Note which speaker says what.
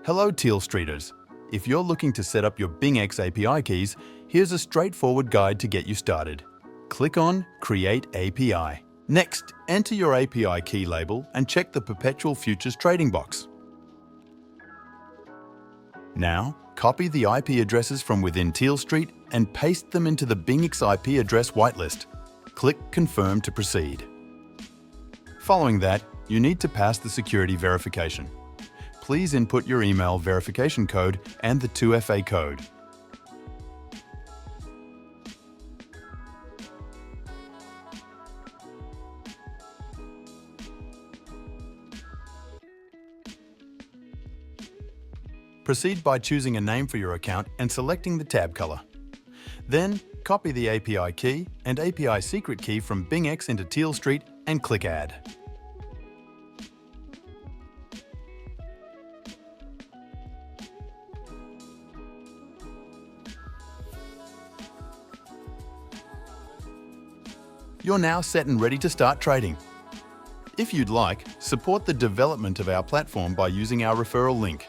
Speaker 1: Hello Tealstreeters. If you're looking to set up your BingX API keys, here's a straightforward guide to get you started. Click on Create API. Next, enter your API key label and check the Perpetual Futures trading box. Now, copy the IP addresses from within Tealstreet and paste them into the BingX IP address whitelist. Click Confirm to proceed. Following that, you need to pass the security verification. Please input your email verification code and the 2FA code. Proceed by choosing a name for your account and selecting the tab color. Then, copy the API key and API secret key from BingX into Tealstreet and click Add. You're now set and ready to start trading. If you'd like, support the development of our platform by using our referral link.